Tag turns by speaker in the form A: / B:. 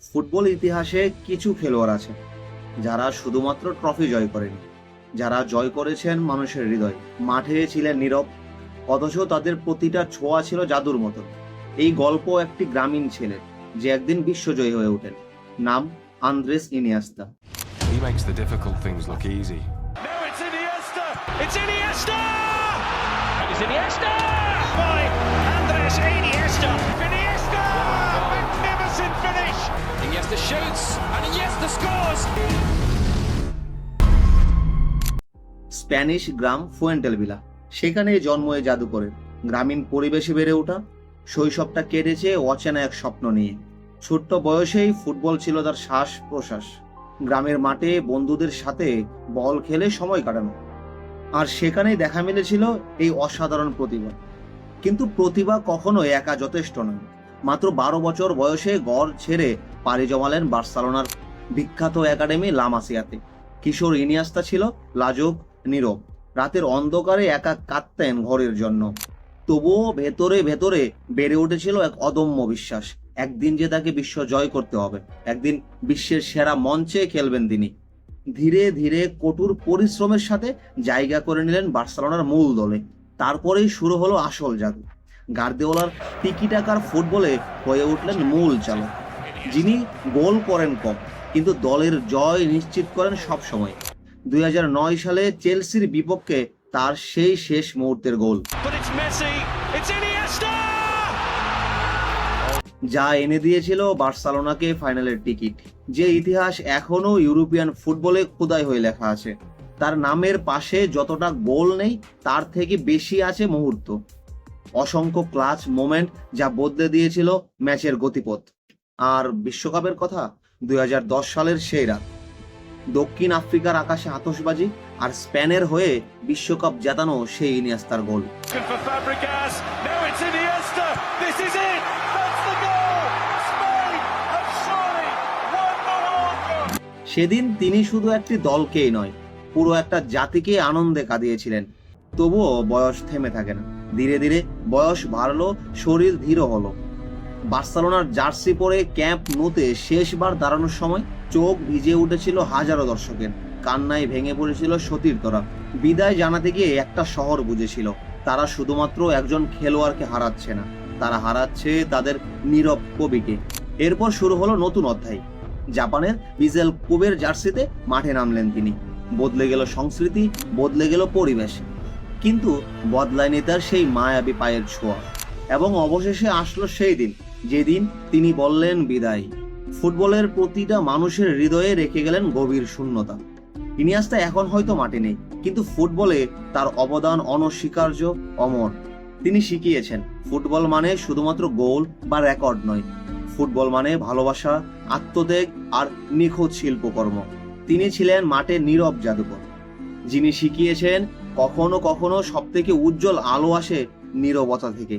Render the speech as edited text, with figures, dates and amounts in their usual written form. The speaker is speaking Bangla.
A: ফুটবল ইতিহাসে কিছু খেলোয়াড় আছে যারা শুধুমাত্র ট্রফি জয় করেনি, যারা জয় করেছেন মানুষের হৃদয়। মাঠে ছিলেন নীরব, অথচ তাদের প্রতিটা ছোঁয়া ছিল জাদুর মতন। এই গল্প একটি গ্রামীণ ছেলের, যে একদিন বিশ্বজয়ী হয়ে ওঠেন। নাম Andres Iniesta.
B: He makes the difficult things look easy.
C: No, it's Iniesta! It's Iniesta! And it's Iniesta! By Andres Iniesta! Iniesta! Magnificent finish! Iniesta shoots and Iniesta scores!
A: Spanish গ্রাম ফুয়েন্টেলভিলা, সেখানে জন্ম এই জাদুকরের। গ্রামীণ পরিবেশে বেড়ে ওঠা, শৈশবটা কেটেছে অচেনা এক স্বপ্ন নিয়ে। ছোট্ট বয়সেই ফুটবল ছিল তার শ্বাস প্রশ্বাস। গ্রামের মাঠে বন্ধুদের সাথে বল খেলে সময় কাটানো, আর সেখানেই দেখা মিলেছিল এই অসাধারণ প্রতিভা। কিন্তু প্রতিভা কখনো একা যথেষ্ট নয়। মাত্র 12 বছর বয়সে গড় ছেড়ে পাড়ি জমালেন বার্সেলোনার বিখ্যাত একাডেমি লা মাসিয়াতে। কিশোর ইনিয়েস্তা ছিল লাজুক, নীরব, রাতের অন্ধকারে একা কাঁদতেন ঘরের জন্য। তবুও ভেতরে ভেতরে বেড়ে উঠেছিল এক অদম্য বিশ্বাস, একদিন যে তাকে বিশ্ব জয় করতে হবে, একদিন বিশ্বের সেরা মঞ্চে খেলবেন তিনি। ধীরে ধীরে কঠোর পরিশ্রমের সাথে জায়গা করে নিলেন বার্সেলোনার মূল দলে। তারপরেই শুরু হলো আসল জাদু। গার্দিওলার টিকি টাকার ফুটবলে হয়ে উঠলেন মূল চালক, যিনি গোল করেন কম কিন্তু দলের জয় নিশ্চিত করেন সব সময়। 2009 সালে চেলসির বিপক্ষে তার সেই শেষ মুহূর্তের গোল,
C: But it's Messi! It's Iniesta!
A: যা এনে দিয়েছিল বার্সেলোনাকে ফাইনালের টিকিট। যে ইতিহাস এখনো ইউরোপিয়ান ফুটবলে খোদাই হয়ে লেখা আছে। তার নামের পাশে যতটা গোল নেই, তার থেকে বেশি আছে মুহূর্ত, অসংখ্য ক্লাচ মোমেন্ট যা বদলে দিয়েছিল ম্যাচের গতিপথ। আর বিশ্বকাপের কথা, 2010 সালের সেই রাত, দক্ষিণ আফ্রিকার আকাশে আতশবাজি, আর স্পেনের হয়ে বিশ্বকাপ জেতানো সেই ইনিয়েস্তার গোল।
C: Good for Fabregas! Now it's Iniesta! This is it! That's the goal! Spain have surely won the World Cup!
A: সেদিন তিনি শুধু একটি দলকেই নয়, পুরো একটা জাতিকে আনন্দে কাঁদিয়েছিলেন। তবুও বয়স থেমে থাকে না। ধীরে ধীরে বয়স বাড়লো, শরীর ধীর হলো। বার্সেলোনার জার্সি পরে ক্যাম্প নুতে শেষবার দাঁড়ানোর সময় চোখ ভিজে উঠেছিল হাজারো দর্শকের, কান্নায় ভেঙে পড়েছিল সতীর্থরা। বিদায় জানাতে গিয়ে একটা শহর বুঝেছিল, তারা শুধুমাত্র একজন খেলোয়াড়কে হারাচ্ছে না, তারা হারাচ্ছে তাদের নীরব কবিকে। এরপর শুরু হলো নতুন অধ্যায়। জাপানের ভিজেল কোবের জার্সিতে মাঠে নামলেন তিনি। বদলে গেল সংস্কৃতি, বদলে গেল পরিবেশ, কিন্তু বদলায়নি তার সেই মায়াবী পায়ের ছোঁয়া। এবং অবশেষে আসলো সেই দিন, যেদিন তিনি বললেন বিদায়। ফুটবলের প্রতিটা মানুষের হৃদয়ে রেখে গেলেন গভীর শূন্যতা। ইনিয়েস্তা এখন হয়তো মাঠে নেই, কিন্তু ফুটবলে তার অবদান অনস্বীকার্য, অমর। তিনি শিখিয়েছেন ফুটবল মানে শুধুমাত্র গোল বা রেকর্ড নয়, ফুটবল মানে ভালোবাসা, আত্মত্যাগ আর নিখুঁত শিল্পকর্ম। তিনি ছিলেন মাঠে নীরব জাদুকর, যিনি শিখিয়েছেন কখনো কখনো সব থেকে উজ্জ্বল আলো আসে নীরবতা থেকে।